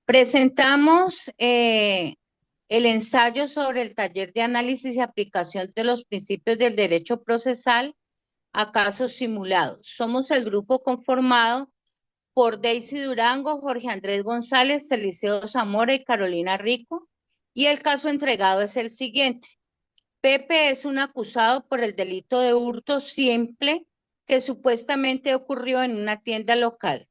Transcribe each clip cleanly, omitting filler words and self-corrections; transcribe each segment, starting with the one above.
Presentamos el ensayo sobre el taller de análisis y aplicación de los principios del derecho procesal a casos simulados. Somos el grupo conformado por Daisy Durango, Jorge Andrés González, Eliseo Zamora y Carolina Rico, y el caso entregado es el siguiente. Pepe es un acusado por el delito de hurto simple que supuestamente ocurrió en una tienda local.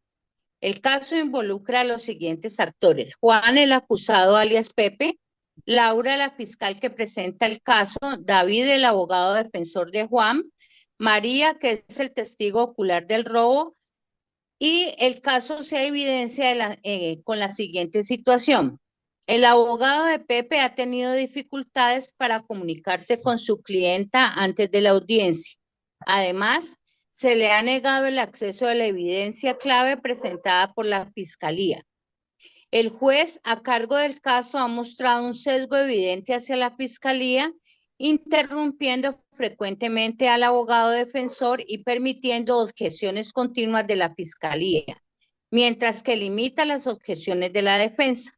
El caso involucra a los siguientes actores: Juan, el acusado alias Pepe; Laura, la fiscal que presenta el caso; David, el abogado defensor de Juan; María, que es el testigo ocular del robo. Y el caso se evidencia con la siguiente situación. El abogado de Pepe ha tenido dificultades para comunicarse con su clienta antes de la audiencia. Además, se le ha negado el acceso a la evidencia clave presentada por la Fiscalía. El juez a cargo del caso ha mostrado un sesgo evidente hacia la Fiscalía, interrumpiendo frecuentemente al abogado defensor y permitiendo objeciones continuas de la Fiscalía, mientras que limita las objeciones de la defensa.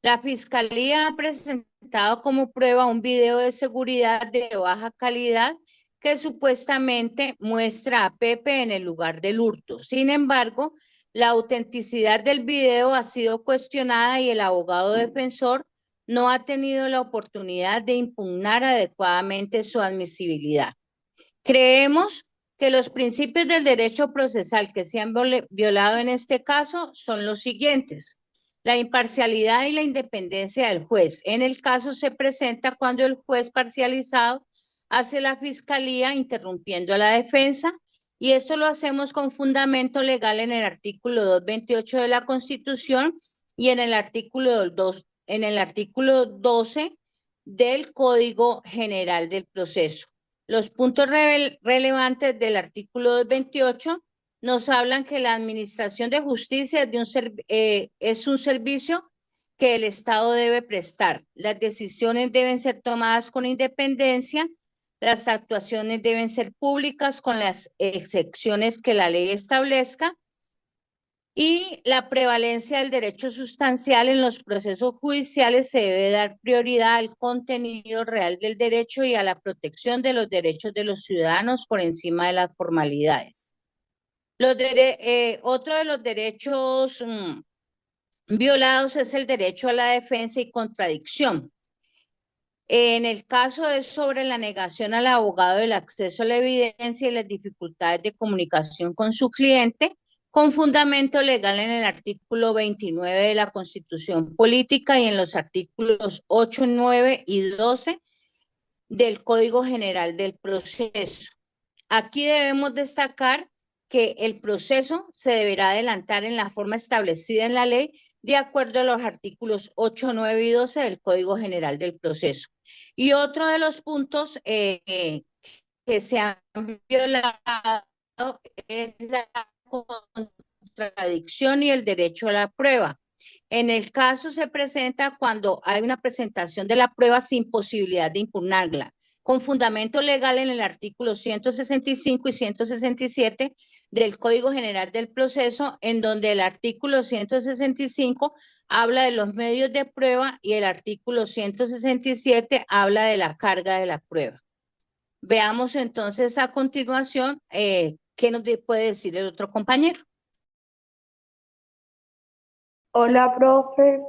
La Fiscalía ha presentado como prueba un video de seguridad de baja calidad que supuestamente muestra a Pepe en el lugar del hurto. Sin embargo, la autenticidad del video ha sido cuestionada y el abogado defensor no ha tenido la oportunidad de impugnar adecuadamente su admisibilidad. Creemos que los principios del derecho procesal que se han violado en este caso son los siguientes: la imparcialidad y la independencia del juez. En el caso se presenta cuando el juez parcializado hace la fiscalía interrumpiendo a la defensa, y esto lo hacemos con fundamento legal en el artículo 228 de la Constitución y en el artículo 12 del Código General del Proceso. Los puntos relevantes del artículo 228 nos hablan que la administración de justicia es un servicio que el Estado debe prestar. Las decisiones deben ser tomadas con independencia, las actuaciones deben ser públicas con las excepciones que la ley establezca, y la prevalencia del derecho sustancial en los procesos judiciales se debe dar prioridad al contenido real del derecho y a la protección de los derechos de los ciudadanos por encima de las formalidades. Otro de los derechos violados es el derecho a la defensa y contradicción. En el caso es sobre la negación al abogado del acceso a la evidencia y las dificultades de comunicación con su cliente, con fundamento legal en el artículo 29 de la Constitución Política y en los artículos 8, 9 y 12 del Código General del Proceso. Aquí debemos destacar que el proceso se deberá adelantar en la forma establecida en la ley, de acuerdo a los artículos 8, 9 y 12 del Código General del Proceso. Y otro de los puntos que se han violado es la contradicción y el derecho a la prueba. En el caso se presenta cuando hay una presentación de la prueba sin posibilidad de impugnarla, con fundamento legal en el artículo 165 y 167 del Código General del Proceso, en donde el artículo 165 habla de los medios de prueba y el artículo 167 habla de la carga de la prueba. Veamos entonces a continuación qué nos puede decir el otro compañero. Hola, profe.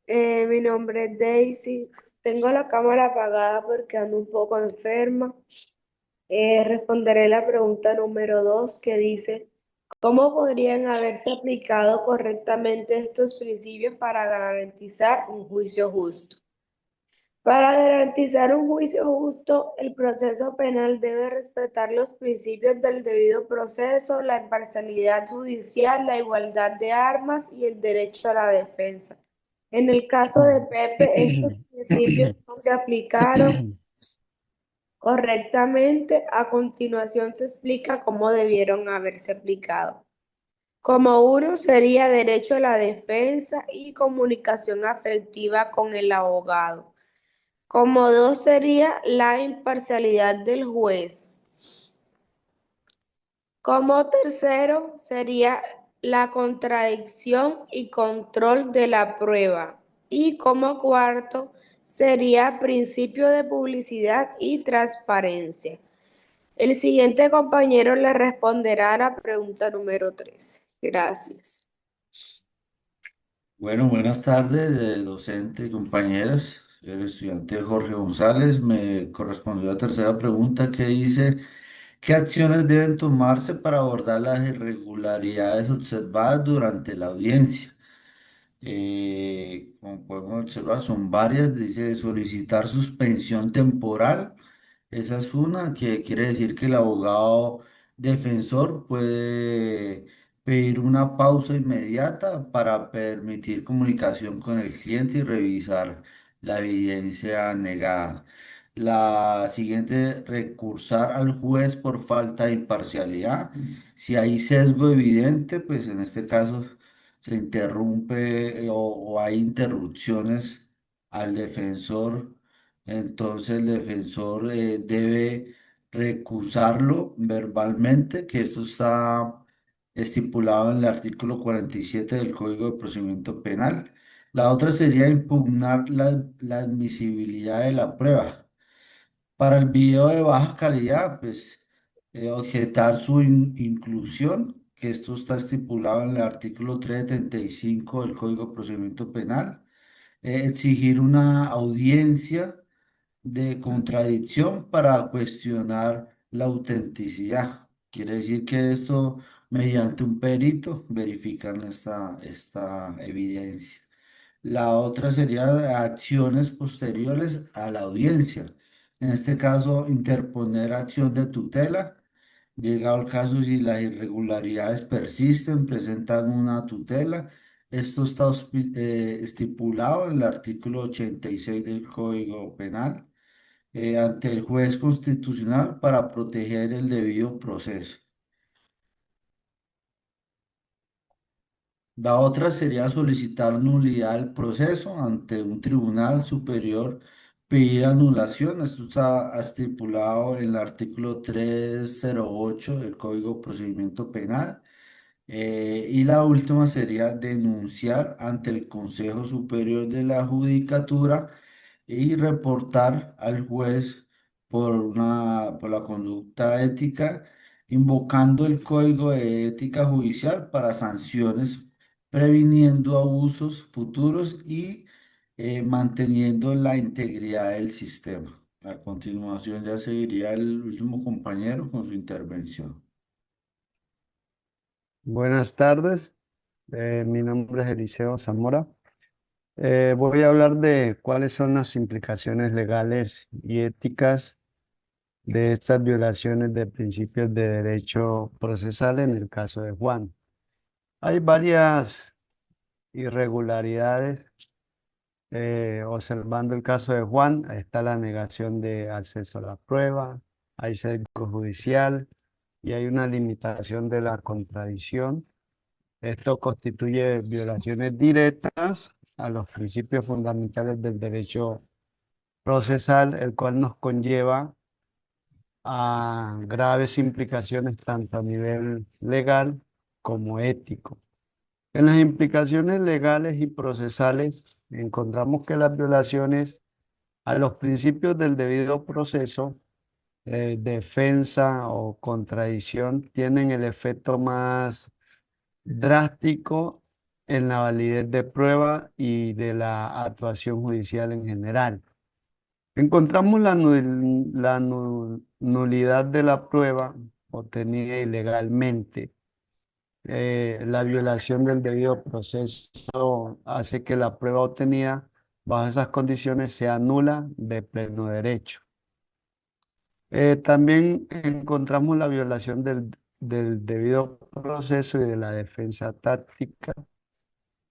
Mi nombre es Daisy. Tengo la cámara apagada porque ando un poco enferma. Responderé la pregunta número 2 que dice, ¿cómo podrían haberse aplicado correctamente estos principios para garantizar un juicio justo? Para garantizar un juicio justo, el proceso penal debe respetar los principios del debido proceso, la imparcialidad judicial, la igualdad de armas y el derecho a la defensa. En el caso de Pepe, estos principios no se aplicaron correctamente. A continuación se explica cómo debieron haberse aplicado. Como uno sería derecho a la defensa y comunicación afectiva con el abogado. Como dos sería la imparcialidad del juez. Como tercero sería la contradicción y control de la prueba. Y como cuarto sería principio de publicidad y transparencia. El siguiente compañero le responderá a la pregunta número 3. Gracias. Bueno, buenas tardes, docente y compañeros. Soy el estudiante Jorge González. Me correspondió la tercera pregunta que dice, ¿qué acciones deben tomarse para abordar las irregularidades observadas durante la audiencia? Como podemos observar, son varias. Dice solicitar suspensión temporal. Esa es una que quiere decir que el abogado defensor puede pedir una pausa inmediata para permitir comunicación con el cliente y revisar la evidencia negada. La siguiente, recursar al juez por falta de imparcialidad. Si hay sesgo evidente, pues en este caso se interrumpe o hay interrupciones al defensor, entonces el defensor debe recusarlo verbalmente, que esto está estipulado en el artículo 47 del Código de Procedimiento Penal. La otra sería impugnar la admisibilidad de la prueba. Para el video de baja calidad, pues objetar su inclusión, que esto está estipulado en el artículo 375 del Código de Procedimiento Penal. Exigir una audiencia de contradicción para cuestionar la autenticidad. Quiere decir que esto, mediante un perito, verifican esta evidencia. La otra sería acciones posteriores a la audiencia. En este caso, interponer acción de tutela. Llegado el caso, si las irregularidades persisten, presentan una tutela. Esto está estipulado en el artículo 86 del Código Penal ante el juez constitucional para proteger el debido proceso. La otra sería solicitar nulidad del proceso ante un tribunal superior, pedir anulación. Esto está estipulado en el artículo 308 del Código de Procedimiento Penal. Y la última sería denunciar ante el Consejo Superior de la Judicatura y reportar al juez por la conducta ética, invocando el Código de Ética Judicial para sanciones, previniendo abusos futuros y manteniendo la integridad del sistema. A continuación ya seguiría el último compañero con su intervención. Buenas tardes, mi nombre es Eliseo Zamora. Voy a hablar de cuáles son las implicaciones legales y éticas de estas violaciones de principios de derecho procesal en el caso de Juan. Hay varias irregularidades. Observando el caso de Juan, está la negación de acceso a la prueba, hay sesgo judicial y hay una limitación de la contradicción. Esto constituye violaciones directas a los principios fundamentales del derecho procesal, el cual nos conlleva a graves implicaciones tanto a nivel legal como ético. En las implicaciones legales y procesales encontramos que las violaciones a los principios del debido proceso, defensa o contradicción, tienen el efecto más drástico en la validez de prueba y de la actuación judicial en general. Encontramos la nulidad de la prueba obtenida ilegalmente. La violación del debido proceso hace que la prueba obtenida bajo esas condiciones sea nula de pleno derecho. También encontramos la violación del debido proceso y de la defensa táctica,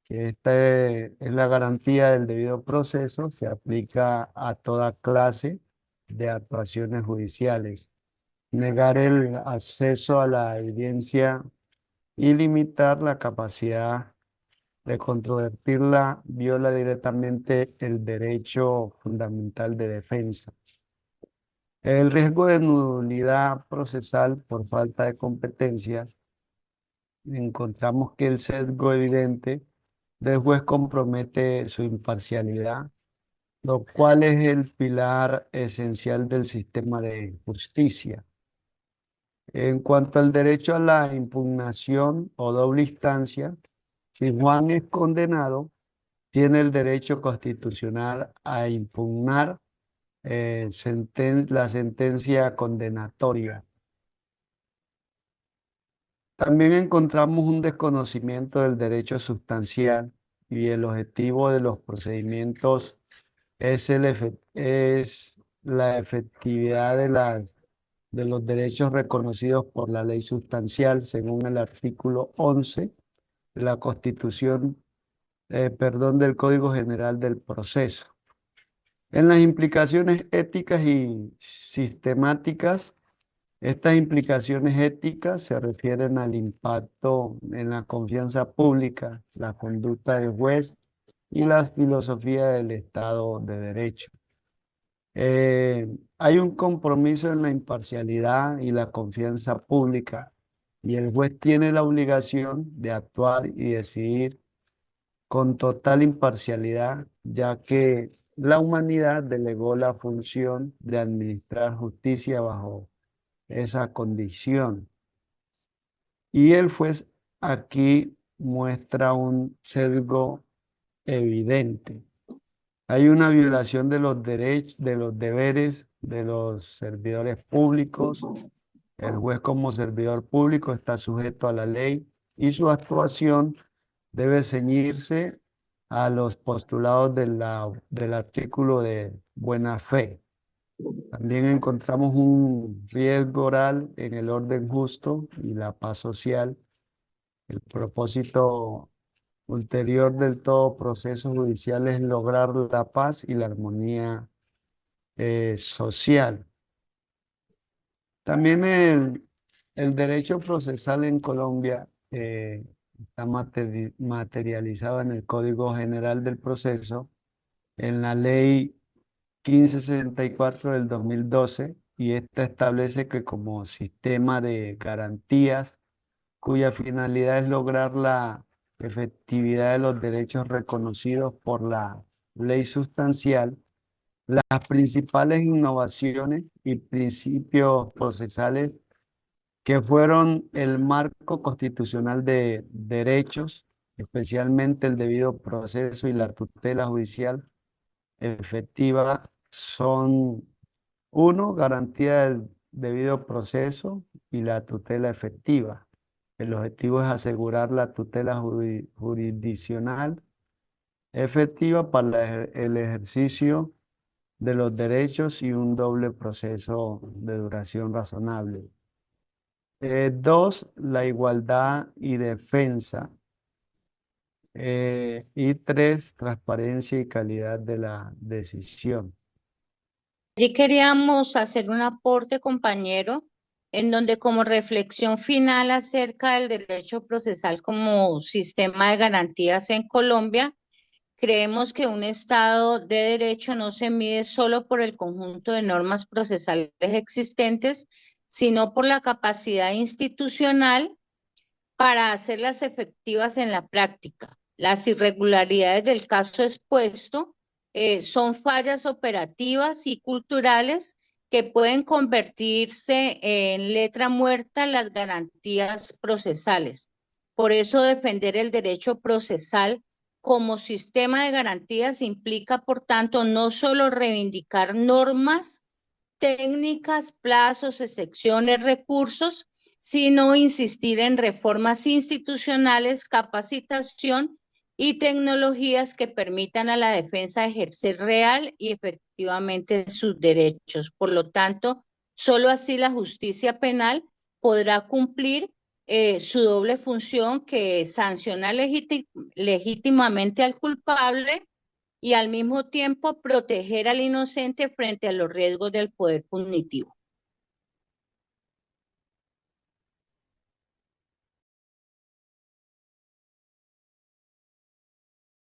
que esta es la garantía del debido proceso, se aplica a toda clase de actuaciones judiciales. Negar el acceso a la evidencia y limitar la capacidad de controvertirla viola directamente el derecho fundamental de defensa. El riesgo de nulidad procesal por falta de competencia encontramos que el sesgo evidente del juez compromete su imparcialidad, lo cual es el pilar esencial del sistema de justicia. En cuanto al derecho a la impugnación o doble instancia, si Juan es condenado, tiene el derecho constitucional a impugnar la sentencia condenatoria. También encontramos un desconocimiento del derecho sustancial y el objetivo de los procedimientos es la efectividad de los derechos reconocidos por la ley sustancial según el artículo 11 de la Constitución, del Código General del Proceso. En las implicaciones éticas y sistemáticas, estas implicaciones éticas se refieren al impacto en la confianza pública, la conducta del juez y la filosofía del Estado de Derecho. Hay un compromiso en la imparcialidad y la confianza pública, y el juez tiene la obligación de actuar y decidir con total imparcialidad, ya que la humanidad delegó la función de administrar justicia bajo esa condición. Y el juez aquí muestra un sesgo evidente. Hay una violación de los derechos, de los deberes de los servidores públicos. El juez como servidor público está sujeto a la ley y su actuación debe ceñirse a los postulados del artículo de buena fe. También encontramos un riesgo oral en el orden justo y la paz social. El propósito ulterior del todo proceso judicial es lograr la paz y la armonía social. También el derecho procesal en Colombia está materializado en el Código General del Proceso, en la Ley 1564 del 2012, y esta establece que como sistema de garantías cuya finalidad es lograr la efectividad de los derechos reconocidos por la ley sustancial, las principales innovaciones y principios procesales que fueron el marco constitucional de derechos, especialmente el debido proceso y la tutela judicial efectiva, son: uno, garantía del debido proceso y la tutela efectiva. El objetivo es asegurar la tutela jurisdiccional efectiva para el ejercicio de los derechos y un doble proceso de duración razonable. Dos, la igualdad y defensa. Y tres, transparencia y calidad de la decisión. Allí queríamos hacer un aporte, compañero, en donde como reflexión final acerca del derecho procesal como sistema de garantías en Colombia, creemos que un Estado de derecho no se mide solo por el conjunto de normas procesales existentes, sino por la capacidad institucional para hacerlas efectivas en la práctica. Las irregularidades del caso expuesto son fallas operativas y culturales que pueden convertirse en letra muerta en las garantías procesales. Por eso defender el derecho procesal como sistema de garantías implica, por tanto, no solo reivindicar normas técnicas, plazos, excepciones, recursos, sino insistir en reformas institucionales, capacitación y tecnologías que permitan a la defensa ejercer real y efectivamente sus derechos. Por lo tanto, solo así la justicia penal podrá cumplir su doble función, que es sancionar legítimamente al culpable y al mismo tiempo proteger al inocente frente a los riesgos del poder punitivo.